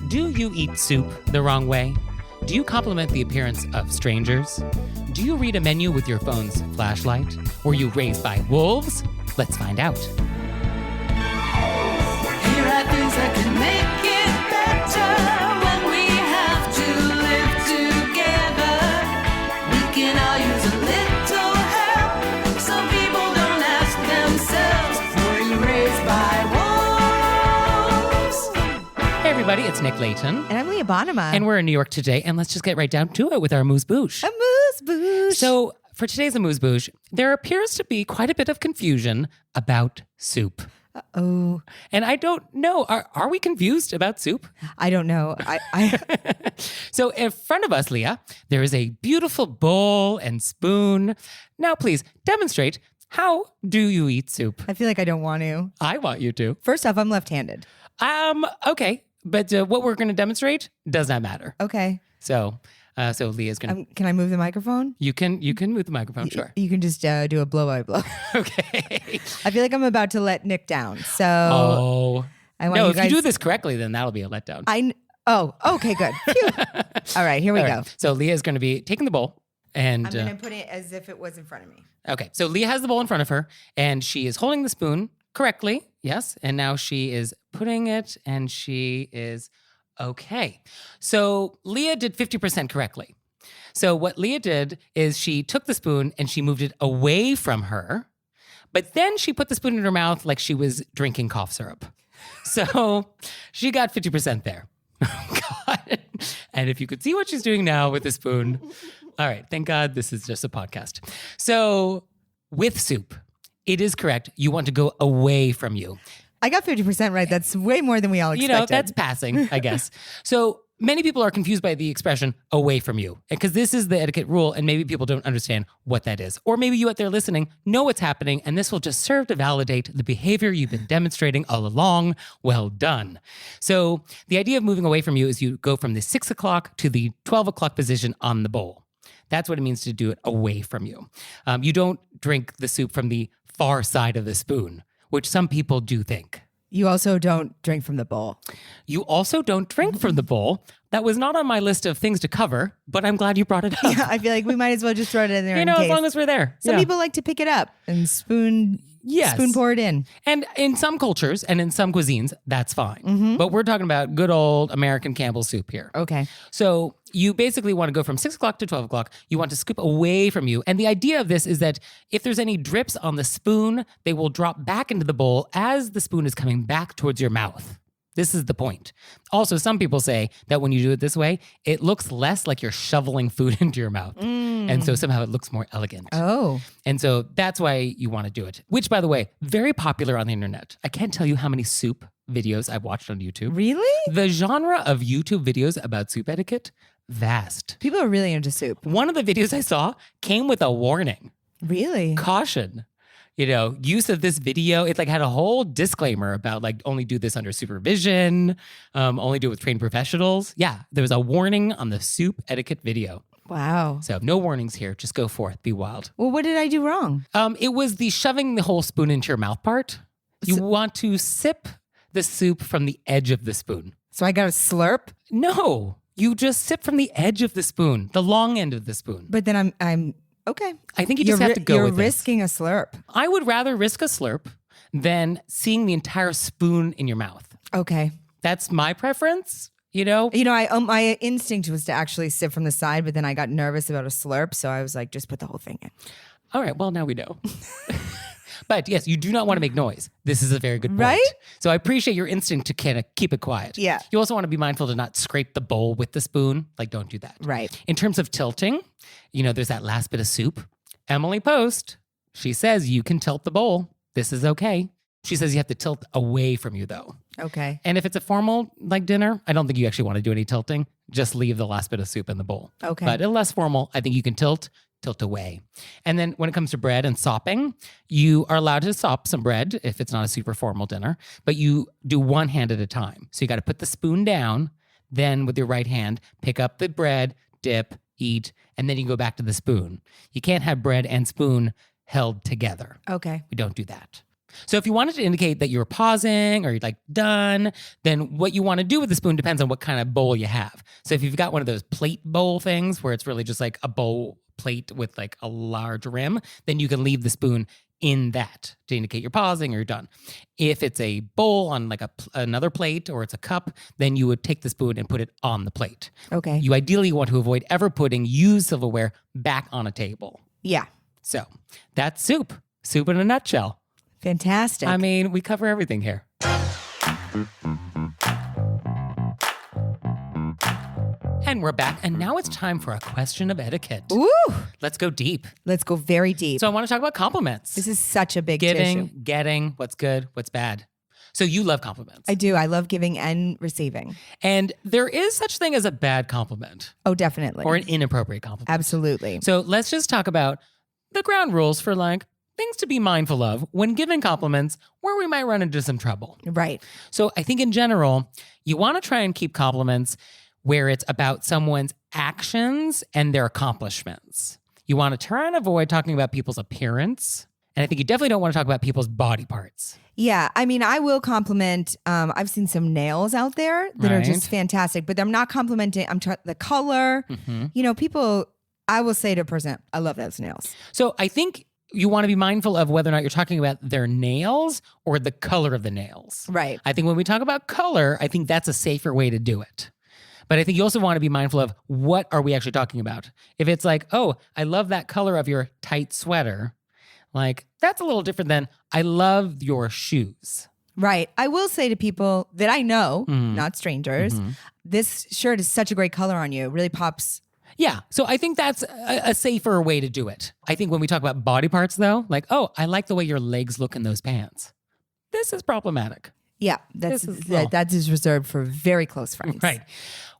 Do you eat soup the wrong way? Do you compliment the appearance of strangers? Do you read a menu with your phone's flashlight? Were you raised by wolves? Let's find out. Here are things that can make it better when we have to live together. We can all use a little help. Some people don't ask themselves, were you raised by wolves? Hey everybody, it's Nick Layton. And I'm Leah Bonema. And we're in New York today, and let's just get right down to it with our AMUSE-BOUCHE. AMUSE-BOUCHE. So for today's AMUSE-BOUCHE, there appears to be quite a bit of confusion about soup. Oh, And I don't know, are we confused about soup? I don't know. I So in front of us, Leah, there is a beautiful bowl and spoon. Now please demonstrate, how do you eat soup? feel like I don't want to. I want you to. First off, I'm left-handed. Okay. But what we're going to demonstrate does not matter. Okay. So Leah's going to, Can I move the microphone? you can move the microphone, sure. You can just do a blow-by-blow. Okay. I feel like I'm about to let Nick down. So I want No, you if guys. you do this correctly, then that'll be a letdown. Okay, good. Phew. All right, here we All go. right. So Leah is going to be taking the bowl and I'm going to put it as if it was in front of me. okay. So Leah has the bowl in front of her and she is holding the spoon correctly. Yes. And now she is putting it and she is okay. So Leah did 50% correctly. So what Leah did is she took the spoon and she moved it away from her, but then she put the spoon in her mouth like she was drinking cough syrup. So she got 50% there. Oh, God. And if you could see what she's doing now with the spoon. All right. Thank God this is just a podcast. So with soup, it is correct. You want to go away from you. I got 50% right. That's way more than we all expected. You know, that's passing, I guess. So many people are confused by the expression away from you because this is the etiquette rule and maybe people don't understand what that is. Or maybe you out there listening know what's happening and this will just serve to validate the behavior you've been demonstrating all along. Well done. So the idea of moving away from you is you go from the 6 o'clock to the 12 o'clock position on the bowl. That's what it means to do it away from you. You don't drink the soup from the far side of the spoon, which some people do think. You also don't drink from the bowl. You also don't drink from the bowl. That was not on my list of things to cover, but I'm glad you brought it up. Yeah, I feel like we might as well just throw it in there. You know, in as case. long as we're there. Some Yeah. people like to pick it up and spoon pour it in. And in some cultures and in some cuisines, that's fine. But we're talking about good old American Campbell's soup here. Okay. So you basically want to go from 6 o'clock to 12 o'clock. You want to scoop away from you. And the idea of this is that if there's any drips on the spoon, they will drop back into the bowl as the spoon is coming back towards your mouth. This is the point. Also, some people say that when you do it this way, it looks less like you're shoveling food into your mouth. And so somehow it looks more elegant. Oh. And so that's why you want to do it, which, by the way, very popular on the internet. I can't tell you how many soup videos I've watched on YouTube. Really? The genre of YouTube videos about soup etiquette, vast. People are really into soup. One of the videos I saw came with a warning, Really? caution. You know, use of this video, it like had a whole disclaimer about like only do this under supervision, only do it with trained professionals. Yeah, there was a warning on the soup etiquette video. Wow. So no warnings here. Just go forth, be wild. Well, what did I do wrong? It was the shoving the whole spoon into your mouth part. You want to sip the soup from the edge of the spoon. So I got a slurp, No, you just sip from the edge of the spoon, the long end of the spoon. but then I'm okay. I think you just have to go You're with it. risking a slurp. I would rather risk a slurp than seeing the entire spoon in your mouth. Okay. That's my preference, you know? You know, my instinct was to actually sip from the side, but then I got nervous about a slurp, so I was like, just put the whole thing in. All right, well, now we know. But yes, you do not want to make noise. This is a very good point. Right? So I appreciate your instinct to kind of keep it quiet. Yeah. You also want to be mindful to not scrape the bowl with the spoon. Like, don't do that. Right. In terms of tilting, you know, there's that last bit of soup. Emily Post, she says you can tilt the bowl. This is okay. She says you have to tilt away from you, though. Okay. And if it's a formal like dinner, I don't think you actually want to do any tilting. Just leave the last bit of soup in the bowl. Okay. But in less formal, I think you can tilt away. And then when it comes to bread and sopping, you are allowed to sop some bread if it's not a super formal dinner, but you do one hand at a time. So you got to put the spoon down, then with your right hand, pick up the bread, dip, eat, and then you go back to the spoon. You can't have bread and spoon held together. Okay. We don't do that. So if you wanted to indicate that you're pausing or you're like done, then what you want to do with the spoon depends on what kind of bowl you have. So if you've got one of those plate bowl things where it's really just like a bowl plate with like a large rim, then you can leave the spoon in that to indicate you're pausing or you're done. If it's a bowl on like another plate or it's a cup, then you would take the spoon and put it on the plate. Okay. You ideally want to avoid ever putting used silverware back on a table. Yeah. So that's soup. Soup in a nutshell. Fantastic. I mean, we cover everything here. And we're back. And now it's time for a question of etiquette. Ooh. Let's go deep. Let's go very deep. So I want to talk about compliments. This is such a big Giving, tissue. getting, what's good, what's bad. So you love compliments. I do. I love giving and receiving. And there is such thing as a bad compliment Oh, definitely. or an inappropriate compliment. Absolutely. So let's just talk about the ground rules for like things to be mindful of when giving compliments where we might run into some trouble. Right. So I think in general, you want to try and keep compliments where it's about someone's actions and their accomplishments. You want to try and avoid talking about people's appearance. And I think you definitely don't want to talk about people's body parts. Yeah. I mean, I will compliment. I've seen some nails out there that are just Right. fantastic, but I'm not complimenting. The color. Mm-hmm. You know, people, I will say to a person, I love those nails. So I think you want to be mindful of whether or not you're talking about their nails or the color of the nails. Right. I think when we talk about color, I think that's a safer way to do it. But I think you also want to be mindful of what are we actually talking about. If it's like, oh, I love that color of your tight sweater, like that's a little different than I love your shoes. Right. I will say to people that I know, Mm-hmm. not strangers, this shirt is such a great color on you. It really pops. Yeah. So I think that's a safer way to do it. I think when we talk about body parts though, like, oh, I like the way your legs look in those pants. This is problematic. Yeah. That's This is- well- that is reserved for very close friends. Right.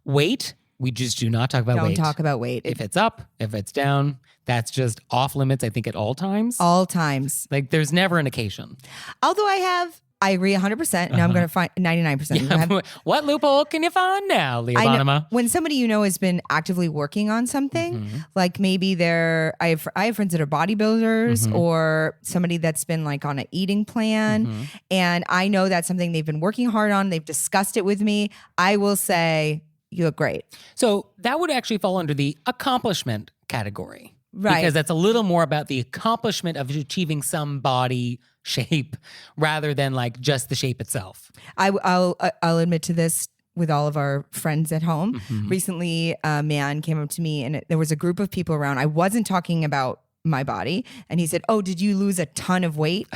Weight, we just do not talk about Don't weight. talk about weight. If it's up, if it's down, that's just off limits, I think, at all times. All times. Like there's never an occasion. Although I agree 100%. Now I'm going to find 99%. I have- What loophole can you find now, Leah I know, Bonema? when somebody you know has been actively working on something, like maybe I have friends that are bodybuilders or somebody that's been like on an eating plan, and I know that's something they've been working hard on. They've discussed it with me. I will say, you look great. So that would actually fall under the accomplishment category. Right. Because that's a little more about the accomplishment of achieving some body shape rather than like just the shape itself. I'll admit to this with all of our friends at home. Recently, a man came up to me and there was a group of people around. I wasn't talking about my body. And he said, oh, did you lose a ton of weight?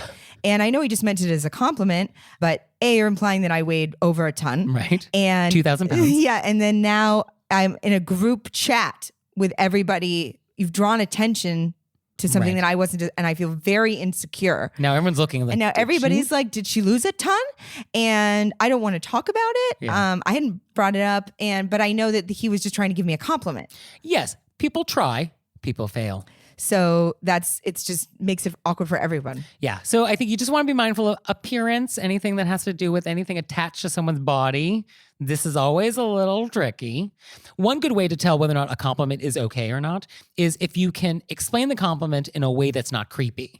And I know he just meant it as a compliment, but A, you're implying that I weighed over a ton. Right. And 2,000 pounds. Yeah. And then now I'm in a group chat with everybody. You've drawn attention to something Right. that I wasn't, and I feel very insecure. Now everyone's looking like, And now "Did everybody's she?" like, did she lose a ton? And I don't want to talk about it. Yeah. I hadn't brought it up. But I know that he was just trying to give me a compliment. Yes, people try, people fail. So it's just makes it awkward for everyone. Yeah. So I think you just want to be mindful of appearance, anything that has to do with anything attached to someone's body. This is always a little tricky. One good way to tell whether or not a compliment is okay or not is if you can explain the compliment in a way that's not creepy.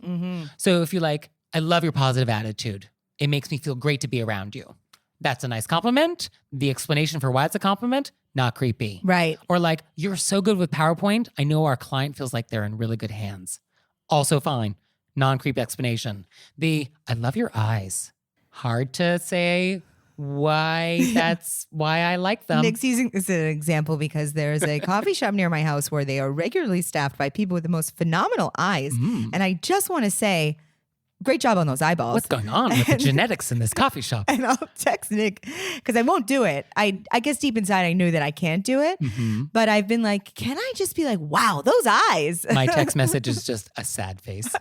So if you're like, I love your positive attitude. It makes me feel great to be around you. That's a nice compliment. The explanation for why it's a compliment, not creepy. Right. Or like, you're so good with PowerPoint. I know our client feels like they're in really good hands. Also fine. Non-creep explanation. I love your eyes. Hard to say why that's why I like them. Nick's using this as an example because there's a coffee shop near my house where they are regularly staffed by people with the most phenomenal eyes. And I just want to say, great job on those eyeballs. What's going on with the genetics in this coffee shop? And I'll text Nick because I won't do it. I guess deep inside I knew that I can't do it. But I've been like, can I just be like, wow, those eyes? My text message is just a sad face.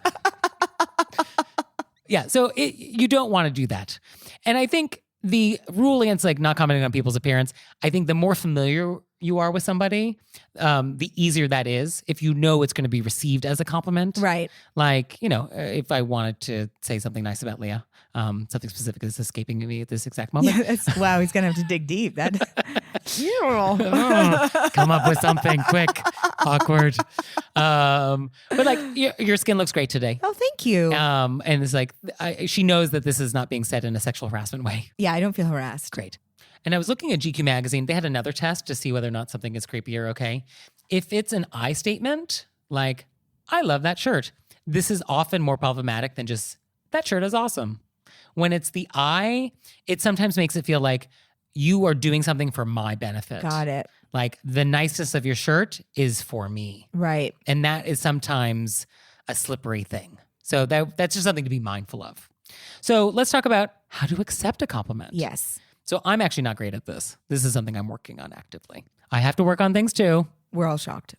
Yeah, so you don't want to do that. And I think the rule against like not commenting on people's appearance, I think the more familiar you are with somebody, the easier that is if you know it's going to be received as a compliment. Right. Like, if I wanted to say something nice about Leah, something specific is escaping me at this exact moment. Yeah, wow, he's going to have to dig deep. That Come up with something quick. Awkward. But like your skin looks great today. Oh, thank you. And it's like she knows that this is not being said in a sexual harassment way. Yeah, I don't feel harassed. Great. And I was looking at GQ magazine. They had another test to see whether or not something is creepy or okay. If it's an I statement, like, I love that shirt, this is often more problematic than just, that shirt is awesome. When it's the I, it sometimes makes it feel like you are doing something for my benefit. Got it. Like the niceness of your shirt is for me. Right. And that is sometimes a slippery thing. So that's just something to be mindful of. So let's talk about how to accept a compliment. Yes. So I'm actually not great at this. This is something I'm working on actively. I have to work on things too. We're all shocked.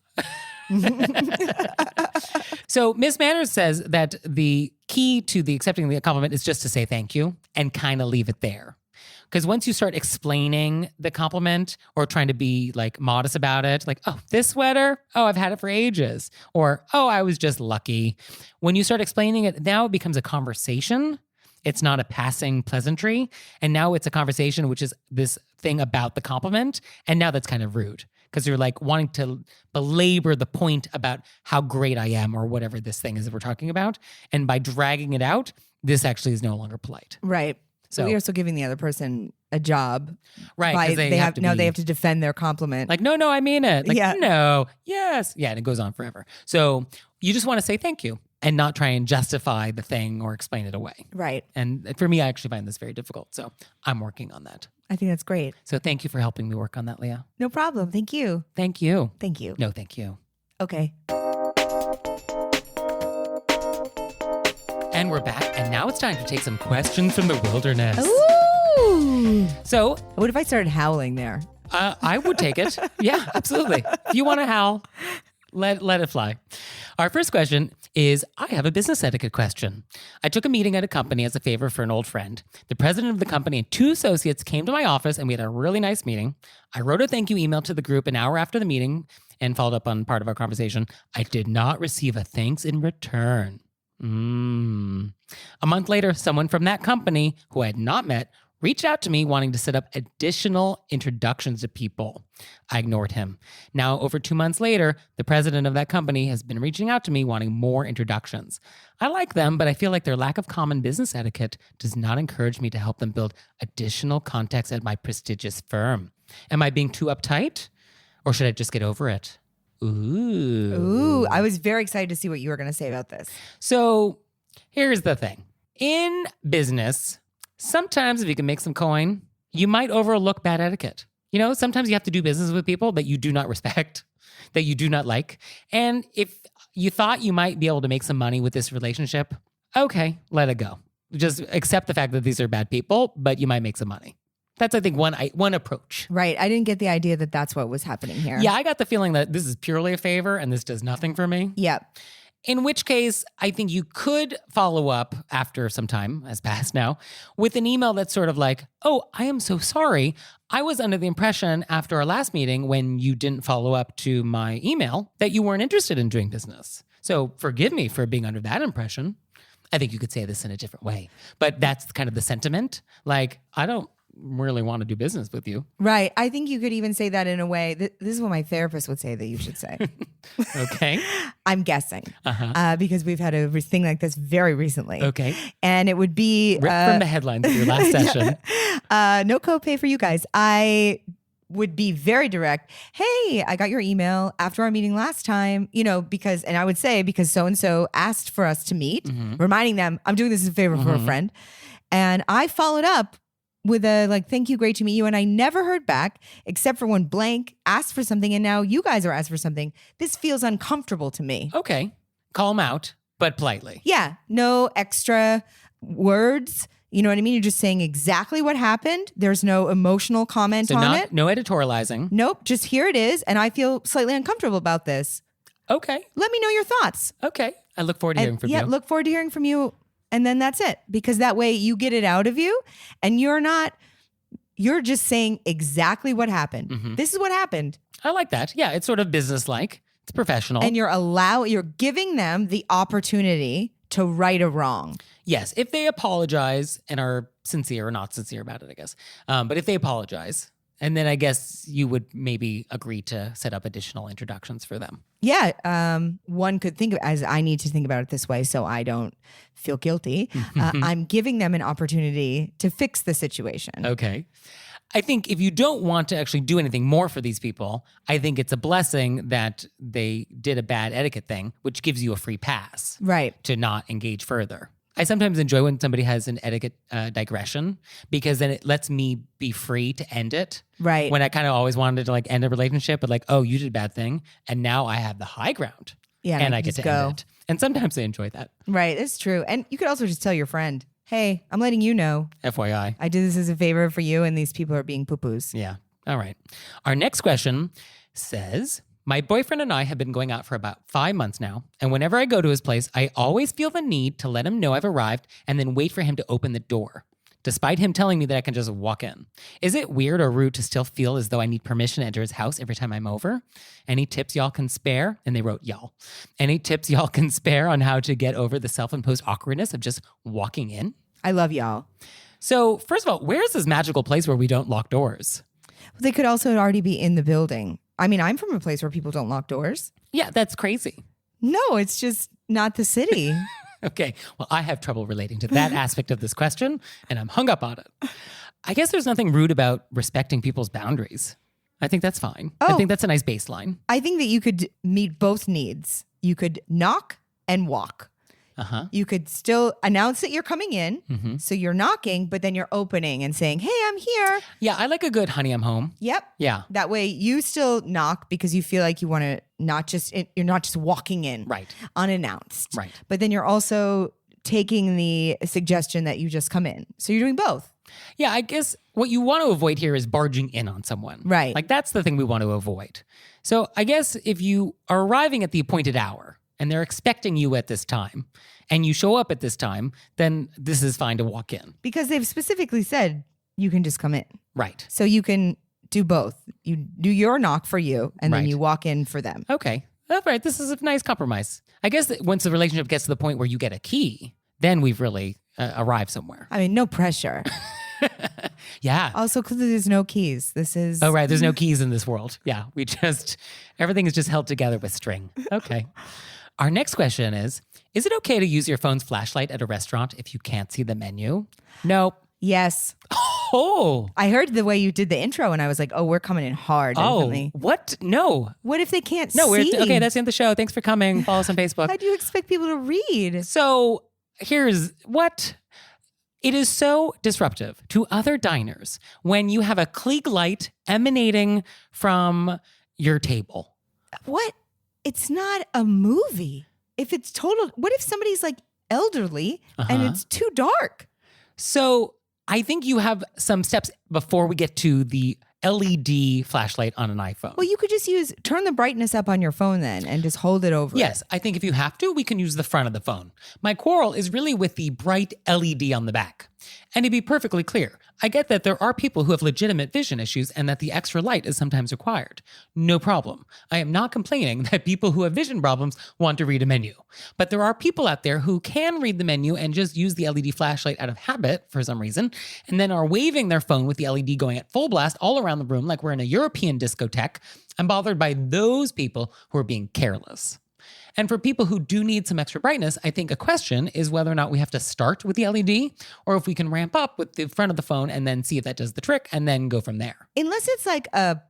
So Miss Manners says that the key to the accepting the compliment is just to say thank you and kind of leave it there. Because once you start explaining the compliment or trying to be like modest about it, like, oh, this sweater, oh, I've had it for ages. Or, oh, I was just lucky. When you start explaining it, now it becomes a conversation. It's not a passing pleasantry. And now it's a conversation, which is this thing about the compliment. And now that's kind of rude because you're like wanting to belabor the point about how great I am or whatever this thing is that we're talking about. And by dragging it out, this actually is no longer polite. Right. So we are also giving the other person a job. right, By, because they have to they have to defend their compliment. like, no, I mean it. Like, Yeah. no, yes. Yeah, and it goes on forever. So you just want to say thank you and not try and justify the thing or explain it away. Right. And for me, I actually find this very difficult. So I'm working on that. I think that's great. So thank you for helping me work on that, Leah. No problem. Thank you. Thank you. Thank you. No, thank you. Okay. And we're back. And now it's time to take some questions from the wilderness. Ooh. So What if I started howling there? I would take it. Yeah, absolutely. If you want to howl, let it fly. Our first question is, I have a business etiquette question. I took a meeting at a company as a favor for an old friend. The president of the company and 2 associates came to my office and we had a really nice meeting. I wrote a thank you email to the group an hour after the meeting and followed up on part of our conversation. I did not receive a thanks in return. A month later, someone from that company who I had not met reached out to me wanting to set up additional introductions to people. I ignored him. Now, over 2 months later, the president of that company has been reaching out to me wanting more introductions. I like them, but I feel like their lack of common business etiquette does not encourage me to help them build additional contacts at my prestigious firm. Am I being too uptight? Or should I just get over it? Ooh. I was very excited to see what you were going to say about this. So here's the thing. In business, sometimes if you can make some coin, you might overlook bad etiquette. You know, sometimes you have to do business with people that you do not respect, that you do not like. And if you thought you might be able to make some money with this relationship, okay, let it go. Just accept the fact that these are bad people, but you might make some money. That's, I think, one approach. Right. I didn't get the idea that that's what was happening here. Yeah, I got the feeling that this is purely a favor and this does nothing for me. Yep. In which case, I think you could follow up after some time has passed now with an email that's sort of like, oh, I am so sorry. I was under the impression after our last meeting when you didn't follow up to my email that you weren't interested in doing business. So forgive me for being under that impression. I think you could say this in a different way, but that's kind of the sentiment. Like, I don't really want to do business with you. Right. I think you could even say that in a way. This is what my therapist would say that you should say. Okay. I'm guessing Uh-huh. because we've had a thing like this very recently. Okay. And it would be Ripped from the headlines of your last session. no copay for you guys. I would be very direct. Hey, I got your email after our meeting last time, because I would say, because so-and-so asked for us to meet, reminding them I'm doing this as a favor for a friend. And I followed up with a thank you, great to meet you. And I never heard back except for when blank asked for something. And now you guys are asked for something. This feels uncomfortable to me. Okay. Call them out, but politely. Yeah. No extra words. You know what I mean? You're just saying exactly what happened. There's no emotional comment on it. No editorializing. Nope. Just here it is. And I feel slightly uncomfortable about this. Okay. Let me know your thoughts. Okay. I look forward to hearing from you. Yeah, look forward to hearing from you. And then that's it. Because that way you get it out of you and you're just saying exactly what happened. This is what happened. I like that. Yeah, it's sort of business-like. It's professional. And you're giving them the opportunity to right a wrong. Yes, if they apologize and are sincere or not sincere about it, I guess. But if they apologize And then I guess you would maybe agree to set up additional introductions for them. Yeah, one could think of as I need to think about it this way so I don't feel guilty. I'm giving them an opportunity to fix the situation. Okay. I think if you don't want to actually do anything more for these people, I think it's a blessing that they did a bad etiquette thing, which gives you a free pass Right. to not engage further. I sometimes enjoy when somebody has an etiquette digression because then it lets me be free to end it. Right. When I kind of always wanted to like end a relationship, but like, oh, you did a bad thing. And now I have the high ground. Yeah, And I I can get just to end go. it. And sometimes I enjoy that. Right. It's true. And you could also just tell your friend, hey, I'm letting you know. FYI. I did this as a favor for you, and these people are being poo-poos. Yeah. All right. Our next question says, my boyfriend and I have been going out for about 5 months now, and whenever I go to his place, I always feel the need to let him know I've arrived and then wait for him to open the door, despite him telling me that I can just walk in. Is it weird or rude to still feel as though I need permission to enter his house every time I'm over? Any tips y'all can spare? And they wrote y'all. Any tips y'all can spare on how to get over the self-imposed awkwardness of just walking in? I love y'all. So first of all, where's this magical place where we don't lock doors? They could also already be in the building. I mean, I'm from a place where people don't lock doors. Yeah, that's crazy. No, it's just not the city. Okay, well, I have trouble relating to that aspect of this question, and I'm hung up on it. I guess there's nothing rude about respecting people's boundaries. I think that's fine. I Oh. think that's a nice baseline. I think that you could meet both needs. You could knock and walk. Uh-huh. You could still announce that you're coming in. Mm-hmm. So you're knocking, but then you're opening and saying, hey, I'm here. Yeah, I like a good honey, I'm home. Yep. Yeah, That way you still knock because you feel like you want to you're not just walking in right, unannounced. right. But then you're also taking the suggestion that you just come in. So you're doing both. Yeah, I guess what you want to avoid here is barging in on someone. Right. Like that's the thing we want to avoid. So I guess if you are arriving at the appointed hour and they're expecting you at this time and you show up at this time, then this is fine to walk in. Because they've specifically said you can just come in. Right. So you can do both. You do your knock for you and then Right. you walk in for them. Okay. All right. This is a nice compromise. I guess that once the relationship gets to the point where you get a key, then we've really arrived somewhere. I mean, no pressure. Yeah. Also, clearly there's no keys. This is Oh, right. There's no keys in this world. Yeah. Everything is just held together with string. Okay. Our next question is it okay to use your phone's flashlight at a restaurant if you can't see the menu? Nope. Yes. Oh. I heard the way you did the intro and I was like, oh, we're coming in hard. Oh. Definitely. What? No. What if they can't No. see? Okay. That's the end of the show. Thanks for coming. Follow us on Facebook. How do you expect people to read? So here's what. It is so disruptive to other diners when you have a Klieg light emanating from your table. What? It's not a movie. If it's total, what if somebody's like elderly and it's too dark? So I think you have some steps before we get to the LED flashlight on an iPhone. Well, you could just turn the brightness up on your phone then and just hold it over. Yes, I think if you have to, we can use the front of the phone. My quarrel is really with the bright LED on the back. And to be perfectly clear, I get that there are people who have legitimate vision issues and that the extra light is sometimes required. No problem. I am not complaining that people who have vision problems want to read a menu. But there are people out there who can read the menu and just use the LED flashlight out of habit for some reason, and then are waving their phone with the LED going at full blast all around the room like we're in a European discotheque. I'm bothered by those people who are being careless. And for people who do need some extra brightness, I think a question is whether or not we have to start with the LED or if we can ramp up with the front of the phone and then see if that does the trick and then go from there. Unless it's like a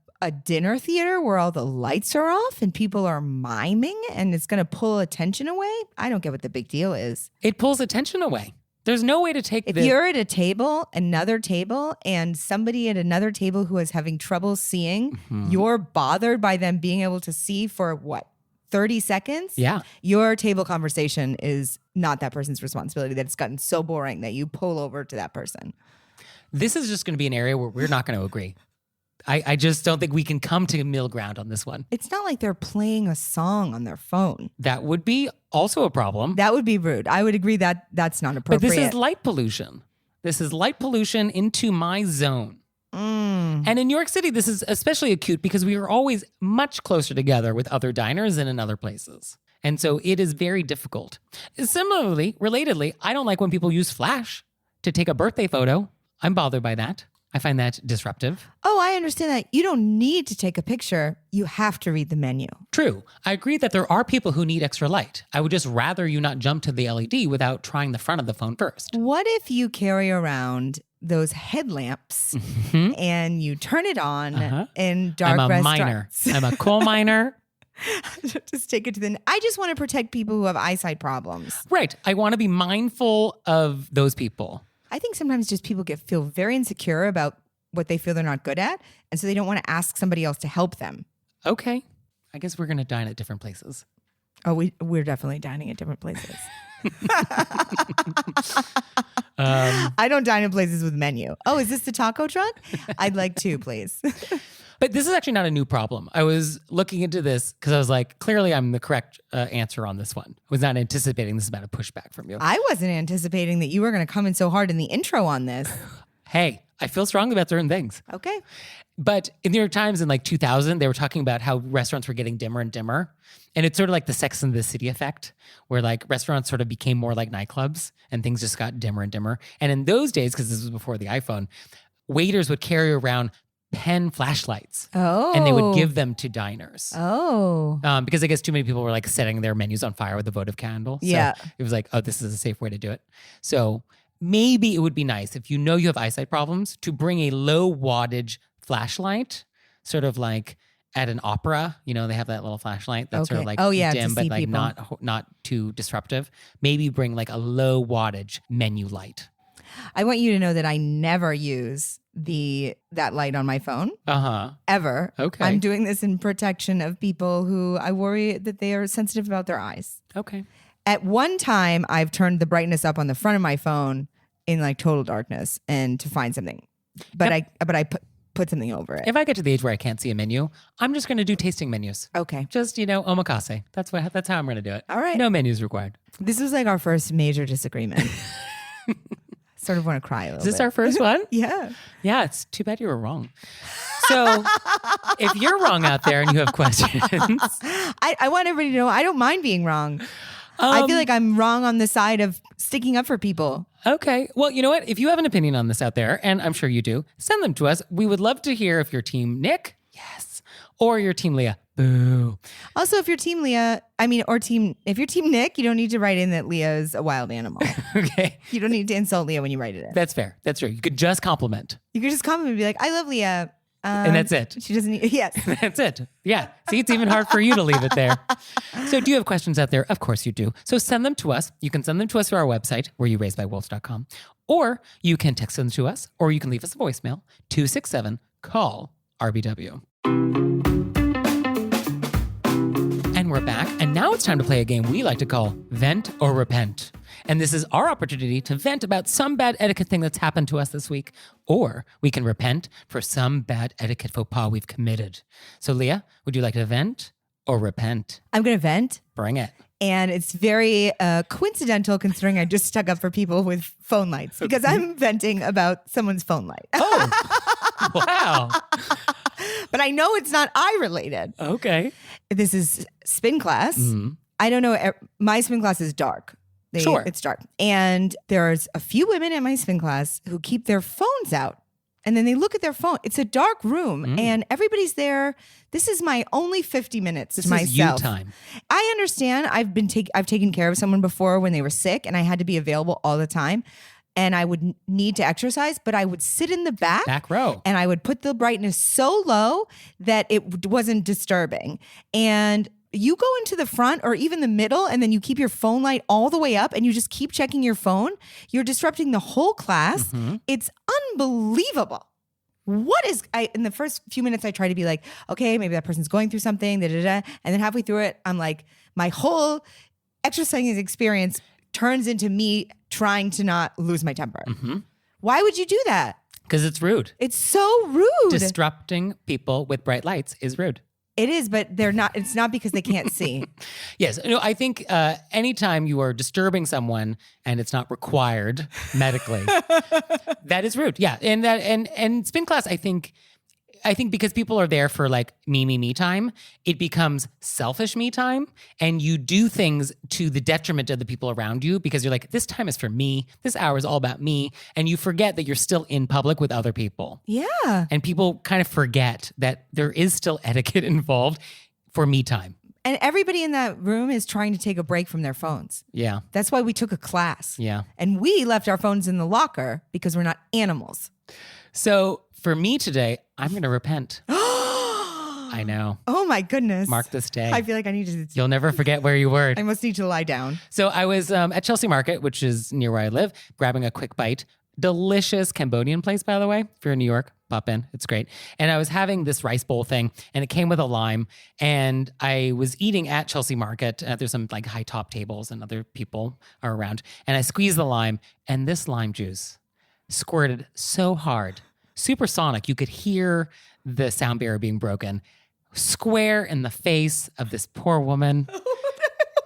dinner theater where all the lights are off and people are miming and it's going to pull attention away. I don't get what the big deal is. It pulls attention away. There's no way to take If you're at a table, another table, and somebody at another table who is having trouble seeing, you're bothered by them being able to see for what? 30 seconds? Yeah. Your table conversation is not that person's responsibility, that it's gotten so boring that you pull over to that person. This is just going to be an area where we're not going to agree. I just don't think we can come to middle ground on this one. It's not like they're playing a song on their phone. That would be also a problem. That would be rude. I would agree that that's not But appropriate. this is light pollution. This is light pollution into my zone. And in New York City, this is especially acute because we are always much closer together with other diners than in other places. And so it is very difficult. Similarly, relatedly, I don't like when people use flash to take a birthday photo. I'm bothered by that. I find that disruptive. Oh, I understand that. You don't need to take a picture. You have to read the menu. True. I agree that there are people who need extra light. I would just rather you not jump to the LED without trying the front of the phone first. What if you carry around those headlamps and you turn it on in dark I'm a restaurants? miner. I'm a coal miner. Just take it to the... I just want to protect people who have eyesight problems. Right. I want to be mindful of those people. I think sometimes just people feel very insecure about what they feel they're not good at. And so they don't want to ask somebody else to help them. Okay. I guess we're going to dine at different places. Oh, we're definitely dining at different places. I don't dine in places with menu. Oh, is this the taco truck? I'd like two, please. But this is actually not a new problem. I was looking into this because I was like, clearly I'm the correct answer on this one. I was not anticipating this amount of pushback from you. I wasn't anticipating that you were going to come in so hard in the intro on this. Hey, I feel strongly about certain things. Okay. But in the New York Times in like 2000, they were talking about how restaurants were getting dimmer and dimmer. And it's sort of like the Sex and the City effect, where like restaurants sort of became more like nightclubs and things just got dimmer and dimmer. And in those days, because this was before the iPhone, waiters would carry around pen flashlights. Oh. And they would give them to diners. Oh. Because I guess too many people were like setting their menus on fire with a votive candle. So Yeah. it was like, oh, this is a safe way to do it. So maybe it would be nice if you know you have eyesight problems to bring a low wattage flashlight, sort of like at an opera. You know, they have that little flashlight that's sort of like dim, but like not too disruptive. Maybe bring like a low wattage menu light. I want you to know that I never use that light on my phone. Ever. Okay. I'm doing this in protection of people who I worry that they are sensitive about their eyes. Okay. At one time, I've turned the brightness up on the front of my phone in like total darkness and to find something. But I put something over it. If I get to the age where I can't see a menu, I'm just going to do tasting menus. Okay. Just, omakase. That's how I'm going to do it. All right. No menus required. This was like our first major disagreement. Sort of want to cry a little Is this bit. our first one? Yeah. Yeah, it's too bad you were wrong. So if you're wrong out there and you have questions. I want everybody to know I don't mind being wrong. I feel like I'm wrong on the side of sticking up for people. Okay. Well, you know what? If you have an opinion on this out there, and I'm sure you do, send them to us. We would love to hear if you're team Nick, yes, or you're team Leah, boo. Also, if you're team Leah, if you're team Nick, you don't need to write in that Leah is a wild animal. Okay. You don't need to insult Leah when you write it in. That's fair. That's true. You could just compliment. You could just comment and be like, I love Leah. And that's it. She doesn't need, yes. That's it. Yeah. See, it's even hard for you to leave it there. So do you have questions out there? Of course you do. So send them to us. You can send them to us through our website, wereyouRaisedbywolves.com, or you can text them to us, or you can leave us a voicemail, 267-CALL-RBW. And we're back. And now it's time to play a game we like to call Vent or Repent. And this is our opportunity to vent about some bad etiquette thing that's happened to us this week, or we can repent for some bad etiquette faux pas we've committed. So Leah, would you like to vent or repent? I'm going to vent. Bring it. And it's very coincidental considering I just stuck up for people with phone lights because I'm venting about someone's phone light. Oh, wow. But I know it's not eye related. Okay. This is spin class. Mm-hmm. I don't know. My spin class is dark. Sure. It's dark. And there's a few women in my spin class who keep their phones out. And then they look at their phone. It's a dark room and everybody's there. This is my only 50 minutes to myself. This is you time. I understand. I've taken care of someone before when they were sick and I had to be available all the time. And I would need to exercise, but I would sit in the back row. And I would put the brightness so low that it wasn't disturbing. And you go into the front or even the middle and then you keep your phone light all the way up and you just keep checking your phone. You're disrupting the whole class. Mm-hmm. It's unbelievable. In the first few minutes, I try to be like, okay, maybe that person's going through something, and then halfway through it, I'm like, my whole exercising experience turns into me trying to not lose my temper. Mm-hmm. Why would you do that? Because it's rude. It's so rude. Disrupting people with bright lights is rude. It is, but they're not. It's not because they can't see. Yes. I think anytime you are disturbing someone and it's not required medically, that is rude. Yeah. And spin class, I think, I think because people are there for like me time, it becomes selfish me time. And you do things to the detriment of the people around you because you're like, this time is for me. This hour is all about me. And you forget that you're still in public with other people. Yeah. And people kind of forget that there is still etiquette involved for me time. And everybody in that room is trying to take a break from their phones. Yeah. That's why we took a class. Yeah. And we left our phones in the locker because we're not animals. So for me today, I'm going to repent. I know. Oh my goodness. Mark this day. I feel like I need to. You'll never forget where you were. I must need to lie down. So I was at Chelsea Market, which is near where I live, grabbing a quick bite. Delicious Cambodian place, by the way. If you're in New York, pop in. It's great. And I was having this rice bowl thing, and it came with a lime. And I was eating at Chelsea Market. There's some like high top tables, and other people are around. And I squeezed the lime, and this lime juice squirted so hard, supersonic. You could hear the sound barrier being broken, square in the face of this poor woman.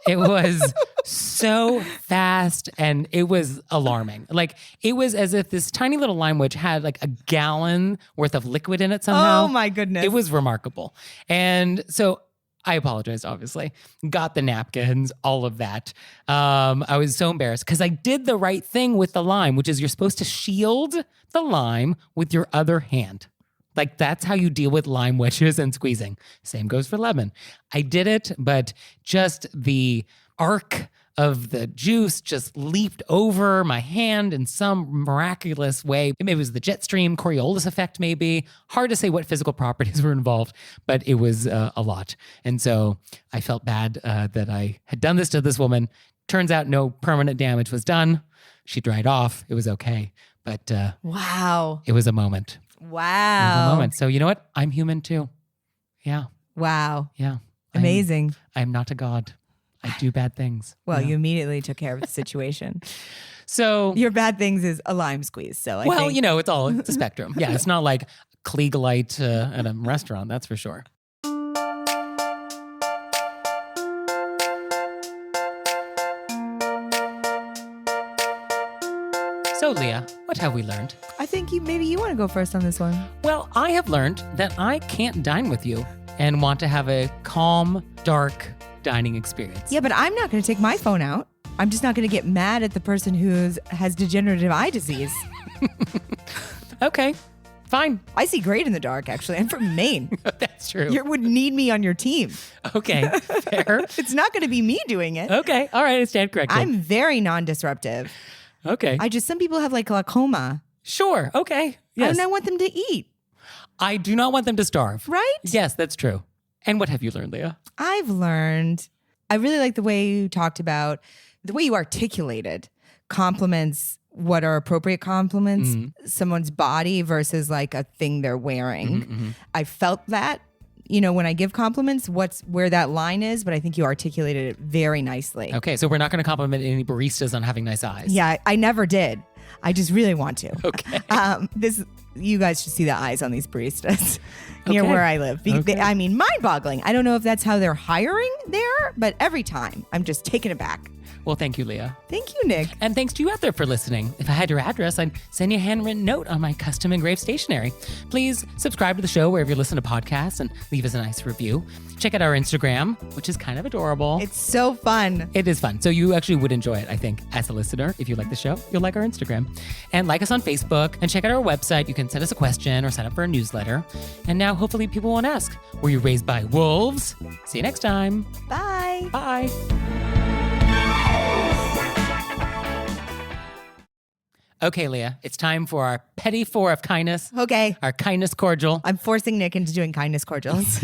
It was so fast and it was alarming. Like it was as if this tiny little lime witch had like a gallon worth of liquid in it somehow. Oh my goodness. It was remarkable. And so I apologized, obviously. Got the napkins, all of that. I was so embarrassed because I did the right thing with the lime, which is you're supposed to shield the lime with your other hand. Like that's how you deal with lime wedges and squeezing. Same goes for lemon. I did it, but just the arc of the juice just leaped over my hand in some miraculous way. Maybe it was the jet stream, Coriolis effect maybe. Hard to say what physical properties were involved, but it was a lot. And so I felt bad that I had done this to this woman. Turns out no permanent damage was done. She dried off. It was okay. But wow. it was a moment. Wow. Moment. So you know what? I'm human too. Yeah. Wow. Yeah. Amazing. I'm not a god. I do bad things. Well, Yeah. you immediately took care of the situation. So Your bad things is a lime squeeze. So I well, think you know, it's a spectrum. Yeah, it's not like Klieg at a restaurant, that's for sure. So Leah, what have we learned? I think maybe you want to go first on this one. Well, I have learned that I can't dine with you and want to have a calm, dark dining experience. Yeah, but I'm not going to take my phone out. I'm just not going to get mad at the person who has degenerative eye disease. Okay, fine. I see great in the dark, actually. I'm from Maine. That's true. You would need me on your team. Okay, fair. It's not going to be me doing it. Okay, all right, I stand corrected. I'm very non-disruptive. Okay. Some people have like glaucoma. Sure, okay. Yes. And I want them to eat, I do not want them to starve. right? Yes, that's true. And what have you learned, Leah? I've learned, I really like the way you talked about, the way you articulated compliments, what are appropriate compliments, someone's body versus like a thing they're wearing. I felt that, when I give compliments, where that line is, but I think you articulated it very nicely. Okay, so we're not going to compliment any baristas on having nice eyes. Yeah, I never did. I just really want to. Okay. You guys should see the eyes on these baristas near Okay. where I live. Okay. Mind-boggling. I don't know if that's how they're hiring there, but every time I'm just taken aback. Well, thank you, Leah. Thank you, Nick. And thanks to you out there for listening. If I had your address, I'd send you a handwritten note on my custom engraved stationery. Please subscribe to the show wherever you listen to podcasts and leave us a nice review. Check out our Instagram, which is kind of adorable. It's so fun. It is fun. So you actually would enjoy it, I think, as a listener. If you like the show, you'll like our Instagram. And like us on Facebook and check out our website. You can send us a question or sign up for a newsletter. And now hopefully people won't ask, were you raised by wolves? See you next time. Bye. Bye. Okay, Leah, it's time for our Petty Four of Kindness, Okay. our kindness cordial. I'm forcing Nick into doing kindness cordials.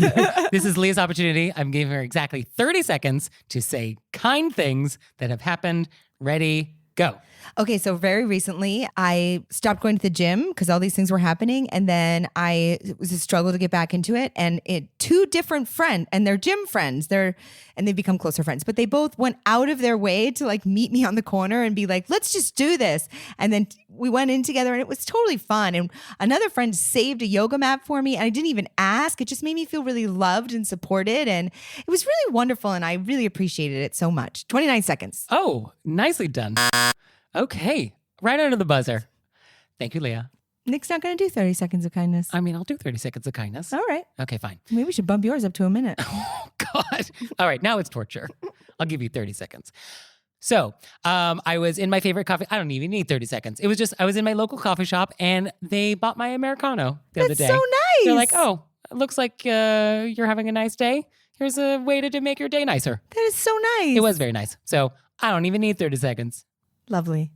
This is Leah's opportunity. I'm giving her exactly 30 seconds to say kind things that have happened. Ready, go. Okay, so very recently I stopped going to the gym because all these things were happening, and then it was a struggle to get back into it. And two different friends, and they're gym friends, and they've become closer friends. But they both went out of their way to like meet me on the corner and be like, "Let's just do this." And then we went in together, and it was totally fun. And another friend saved a yoga mat for me, and I didn't even ask. It just made me feel really loved and supported, and it was really wonderful. And I really appreciated it so much. 29 seconds. Oh, nicely done. Okay, right under the buzzer. Thank you, Leah. Nick's not going to do 30 seconds of kindness. I mean, I'll do 30 seconds of kindness. All right. Okay, fine. Maybe we should bump yours up to a minute. Oh, God. All right, now it's torture. I'll give you 30 seconds. So I was in my favorite coffee. I don't even need 30 seconds. It was just, I was in my local coffee shop and they bought my Americano the other day. That's so nice. They're like, oh, it looks like you're having a nice day. Here's a way to make your day nicer. That is so nice. It was very nice. So I don't even need 30 seconds. Lovely.